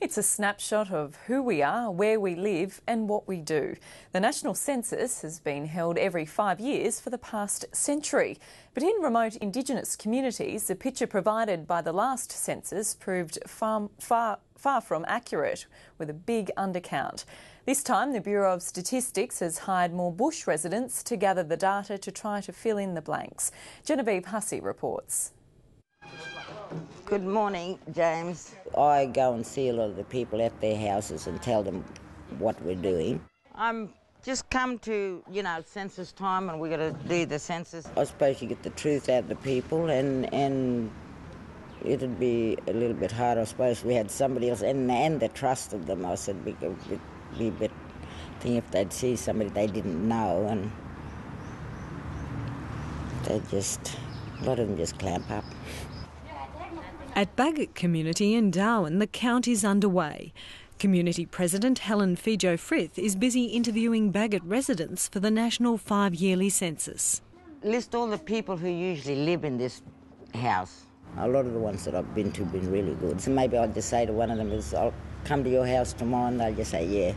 It's a snapshot of who we are, where we live and what we do. The national census has been held every 5 years for the past century. But in remote Indigenous communities, the picture provided by the last census proved far from accurate, with a big undercount. This time, the Bureau of Statistics has hired more bush residents to gather the data to try to fill in the blanks. Genevieve Hussey reports. Good morning, James. I go and see a lot of the people at their houses and tell them what we're doing. I'm just come to, census time, and we've got to do the census. I suppose you get the truth out of the people, and it'd be a little bit hard, I suppose, we had somebody else, and the trust of them. I said it'd be a bit thing if they'd see somebody they didn't know, and a lot of them just clamp up. At Bagot community in Darwin, the count is underway. Community President Helen Fijo-Frith is busy interviewing Bagot residents for the national 5-yearly census. List all the people who usually live in this house. A lot of the ones that I've been to have been really good. So maybe I'll just say to one of them, I'll come to your house tomorrow, and they'll just say, yeah.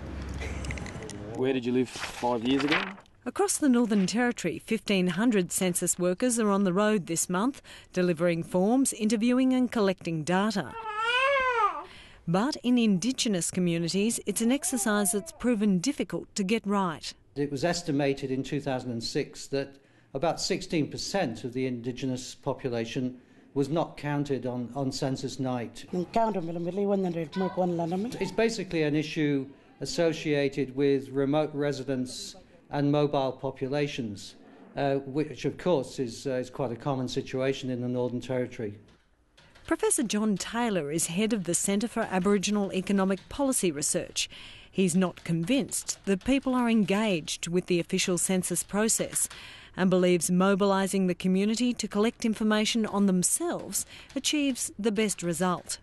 Where did you live 5 years ago? Across the Northern Territory, 1,500 census workers are on the road this month, delivering forms, interviewing and collecting data. But in Indigenous communities, it's an exercise that's proven difficult to get right. It was estimated in 2006 that about 16% of the Indigenous population was not counted on census night. It's basically an issue associated with remote residents and mobile populations, which of course is quite a common situation in the Northern Territory. Professor John Taylor is head of the Centre for Aboriginal Economic Policy Research. He's not convinced that people are engaged with the official census process and believes mobilising the community to collect information on themselves achieves the best result.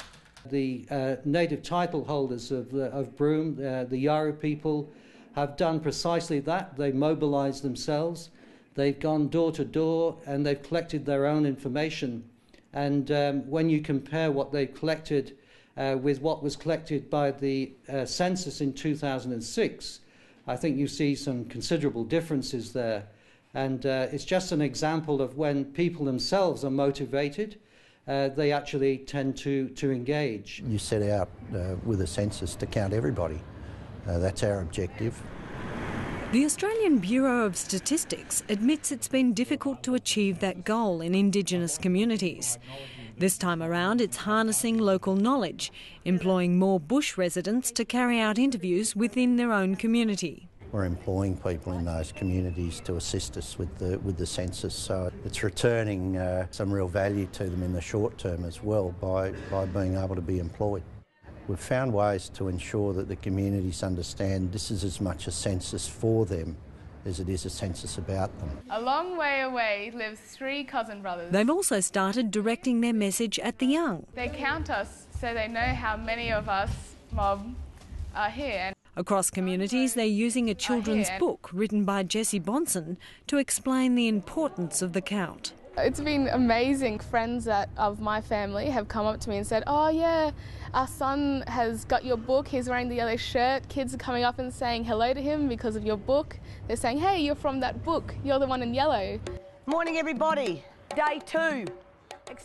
The native title holders of Broome, the Yara people, have done precisely that. They've mobilised themselves, they've gone door to door and they've collected their own information. And when you compare what they've collected with what was collected by the census in 2006, I think you see some considerable differences there. And it's just an example of when people themselves are motivated, they actually tend to engage. You set out with a census to count everybody. That's our objective. The Australian Bureau of Statistics admits it's been difficult to achieve that goal in Indigenous communities. This time around, it's harnessing local knowledge, employing more bush residents to carry out interviews within their own community. We're employing people in those communities to assist us with the census, so it's returning some real value to them in the short term as well by being able to be employed. We've found ways to ensure that the communities understand this is as much a census for them as it is a census about them. A long way away live 3 cousin brothers. They've also started directing their message at the young. They count us so they know how many of us mob are here. Across communities, they're using a children's book written by Jessie Bonson to explain the importance of the count. It's been amazing. Friends of my family have come up to me and said, oh yeah, our son has got your book, he's wearing the yellow shirt. Kids are coming up and saying hello to him because of your book. They're saying, hey, you're from that book, you're the one in yellow. Morning everybody, day 2.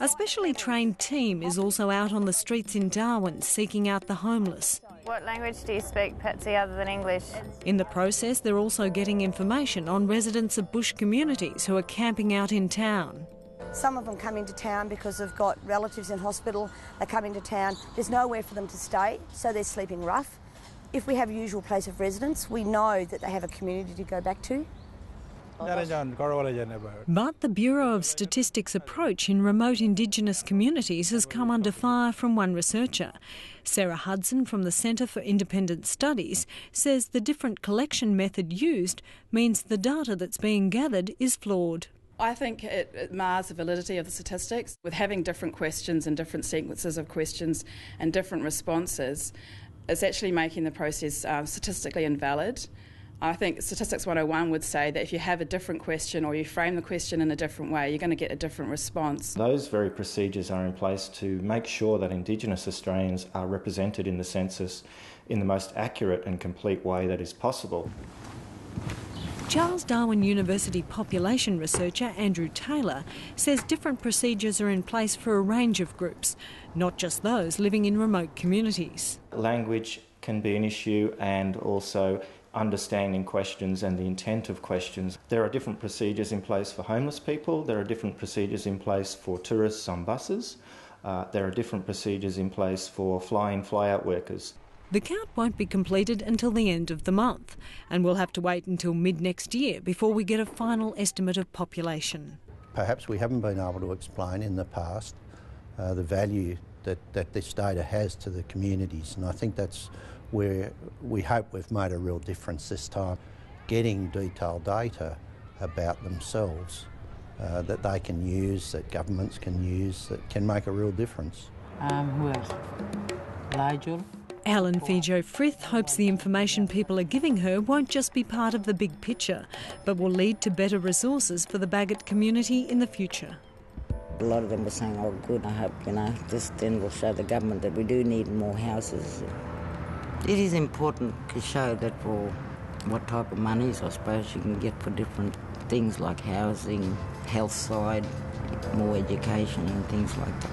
A specially trained team is also out on the streets in Darwin seeking out the homeless. What language do you speak, Patsy, other than English? In the process, they're also getting information on residents of bush communities who are camping out in town. Some of them come into town because they've got relatives in hospital. They come into town, there's nowhere for them to stay, so they're sleeping rough. If we have a usual place of residence, we know that they have a community to go back to. But the Bureau of Statistics approach in remote Indigenous communities has come under fire from one researcher. Sarah Hudson from the Centre for Independent Studies says the different collection method used means the data that's being gathered is flawed. I think it mars the validity of the statistics. With having different questions and different sequences of questions and different responses, it's actually making the process statistically invalid. I think Statistics 101 would say that if you have a different question or you frame the question in a different way, you're going to get a different response. Those very procedures are in place to make sure that Indigenous Australians are represented in the census in the most accurate and complete way that is possible. Charles Darwin University population researcher Andrew Taylor says different procedures are in place for a range of groups, not just those living in remote communities. Language can be an issue, and also understanding questions and the intent of questions. There are different procedures in place for homeless people, there are different procedures in place for tourists on buses, there are different procedures in place for fly-in, fly-out workers. The count won't be completed until the end of the month, and we'll have to wait until mid-next year before we get a final estimate of population. Perhaps we haven't been able to explain in the past the value that this data has to the communities, and I think that's where we hope we've made a real difference this time. Getting detailed data about themselves that they can use, that governments can use, that can make a real difference. Who else? Nigel? Helen Fijo-Frith hopes the information people are giving her won't just be part of the big picture, but will lead to better resources for the Bagot community in the future. A lot of them were saying, oh good, I hope, this then will show the government that we do need more houses. It is important to show that for what type of monies, I suppose, you can get for different things like housing, health side, more education and things like that.